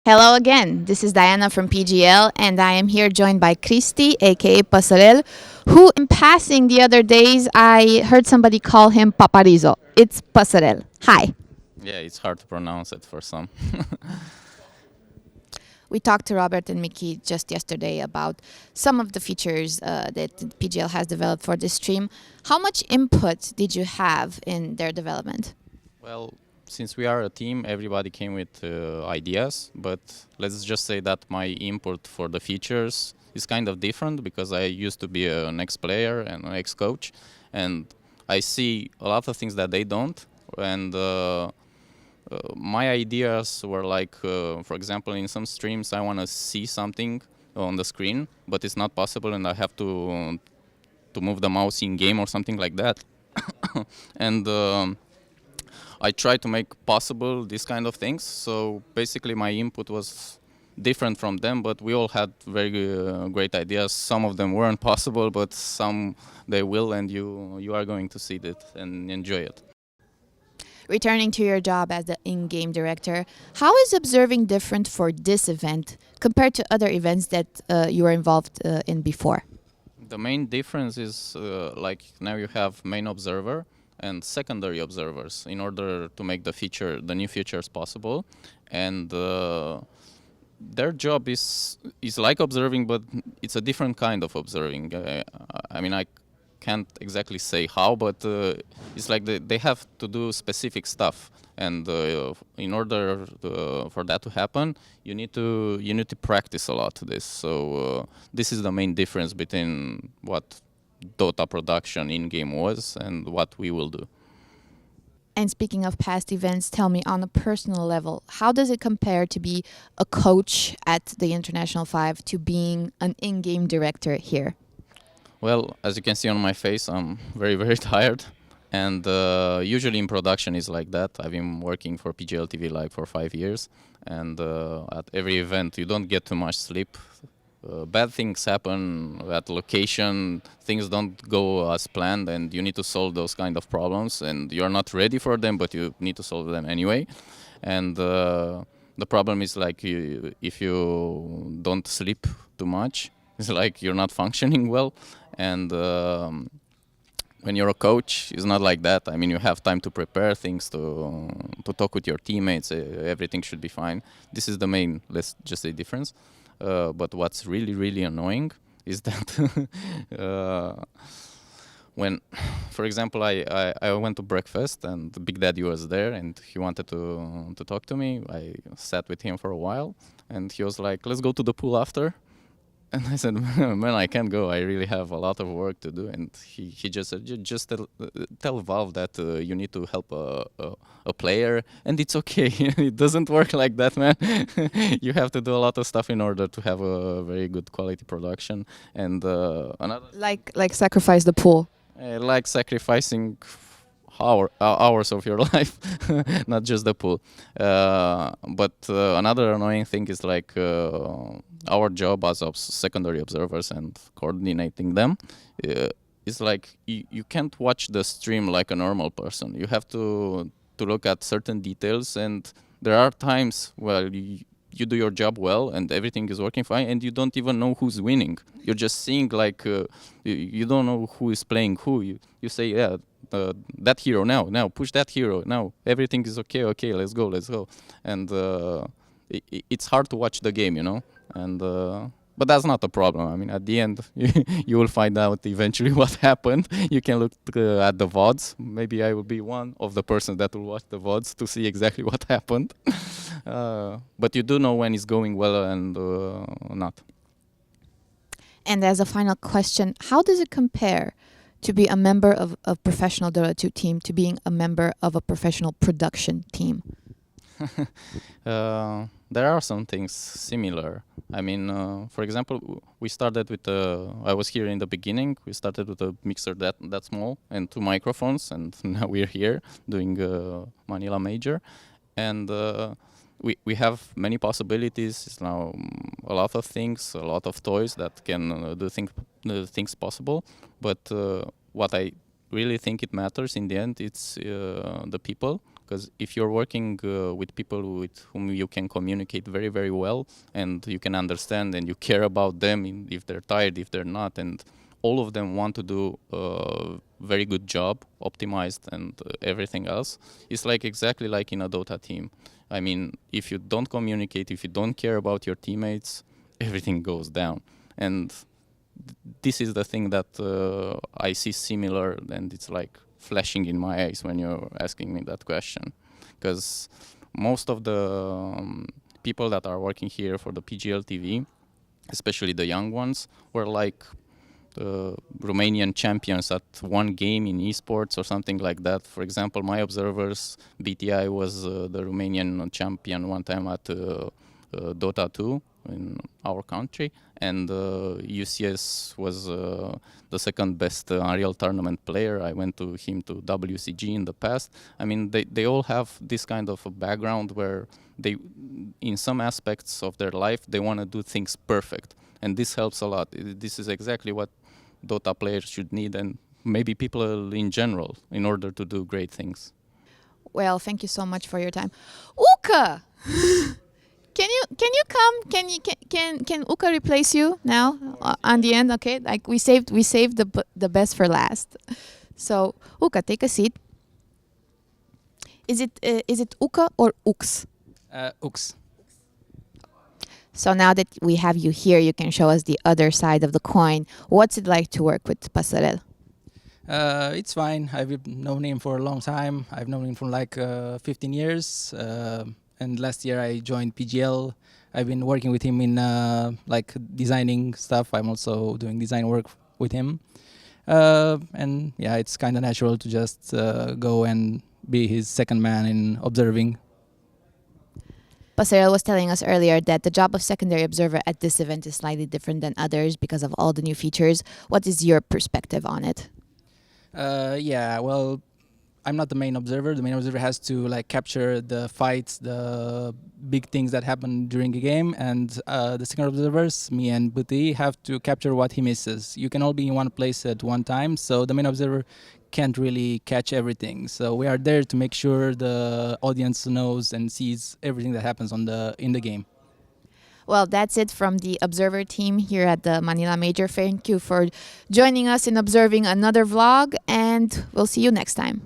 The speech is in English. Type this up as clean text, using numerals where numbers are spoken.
Hello again. This is Diana from PGL, and I am here joined by Cristi, aka Ppasarel, who, in passing the other days, I heard somebody call him Paparizo. It's Ppasarel. Hi. Yeah, it's hard to pronounce it for some. We talked to Robert and Mickey just yesterday about some of the features that PGL has developed for this stream. How much input did you have in their development? Well, since we are a team, everybody came with ideas, but let's just say that my input for the features is kind of different because I used to be an ex-player and an ex-coach, and I see a lot of things that they don't, and my ideas were like, for example, in some streams I want to see something on the screen, but it's not possible, and I have to move the mouse in game or something like that, and I try to make possible these kind of things. So basically, my input was different from them, but we all had very great ideas. Some of them weren't possible, but some they will, and you are going to see it and enjoy it. Returning to your job as the in-game director, how is observing different for this event compared to other events that you were involved in before? The main difference is like now you have main observer and secondary observers in order to make the new features possible, and their job is like observing, but it's a different kind of observing. I mean, I can't exactly say how, but it's like they have to do specific stuff, and in order for that to happen, you need to practice a lot this. So this is the main difference between what Dota production in game was and what we will do. And speaking of past events, tell me on a personal level, how does it compare to be a coach at the International 5 to being an in-game director here? Well, as you can see on my face, I'm very, very tired. And usually in production is like that. I've been working for PGL TV like for 5 years. And at every event, you don't get too much sleep. Bad things happen at location. Things don't go as planned, and you need to solve those kind of problems. And you're not ready for them, but you need to solve them anyway. And the problem is like if you don't sleep too much, it's like you're not functioning well. And when you're a coach, it's not like that. I mean, you have time to prepare things, to talk with your teammates. Everything should be fine. This is the main, let's just say, difference. But what's really, really annoying is that when, for example, I went to breakfast and Big Daddy was there and he wanted to talk to me. I sat with him for a while and he was like, let's go to the pool after. And I said, man, I can't go. I really have a lot of work to do. And he just said, just tell Valve that you need to help a player, and it's okay. It doesn't work like that, man. You have to do a lot of stuff in order to have a very good quality production. And another, Like sacrifice the pool. like sacrificing hours of your life, not just the pool. But another annoying thing is like our job as secondary observers and coordinating them is like you can't watch the stream like a normal person. You have to look at certain details, and there are times where you do your job well and everything is working fine, and you don't even know who's winning. You're just seeing like you don't know who is playing who. You say, yeah, that hero now push that hero now, everything is okay, let's go. And it's hard to watch the game, and but that's not a problem. I mean, at the end, you will find out eventually what happened. You can look at the VODs. Maybe I will be one of the persons that will watch the VODs to see exactly what happened. But you do know when it's going well and not. And as a final question, how does it compare to be a member of a professional Dota 2 team to being a member of a professional production team? There are some things similar. I mean, for example, we started with I was here in the beginning. We started with a mixer that small and 2 microphones, and now we're here doing Manila Major, and we have many possibilities. It's now a lot of things, a lot of toys that can do things possible. But what I really think it matters in the end, it's the people, because if you're working with people with whom you can communicate very, very well, and you can understand and you care about them if they're tired, if they're not, and all of them want to do a very good job, optimized and everything else, it's like exactly like in a Dota team. I mean, if you don't communicate, if you don't care about your teammates, everything goes down. And this is the thing that I see similar, and it's like flashing in my eyes when you're asking me that question. Because most of the people that are working here for the PGL TV, especially the young ones, were like Romanian champions at one game in esports or something like that. For example, my observers, BTI was the Romanian champion one time at Dota 2 in our country, and UCS was the second best Unreal tournament player. I went to him to WCG in the past. I mean, they all have this kind of a background where they, in some aspects of their life, they want to do things perfect. And this helps a lot. This is exactly what Dota players should need, and maybe people in general, in order to do great things. Well, thank you so much for your time. Uka, can you come? Can Uka replace you now on the end? Okay, like we saved the best for last. So Uka, take a seat. Is it Uka or Ux? Ux. So now that we have you here, you can show us the other side of the coin. What's it like to work with Ppasarel? It's fine. I've known him for a long time. I've known him for like 15 years. And last year I joined PGL. I've been working with him in like designing stuff. I'm also doing design work with him. And yeah, it's kind of natural to just go and be his second man in observing. Ppasarel was telling us earlier that the job of secondary observer at this event is slightly different than others because of all the new features. What is your perspective on it? Yeah, well, I'm not the main observer. The main observer has to like capture the fights, the big things that happen during a game, and the second observers, me and Buti, have to capture what he misses. You can all be in one place at one time, so the main observer can't really catch everything. So we are there to make sure the audience knows and sees everything that happens in the game. Well, that's it from the Observer team here at the Manila Major. Thank you for joining us in observing another vlog, and we'll see you next time.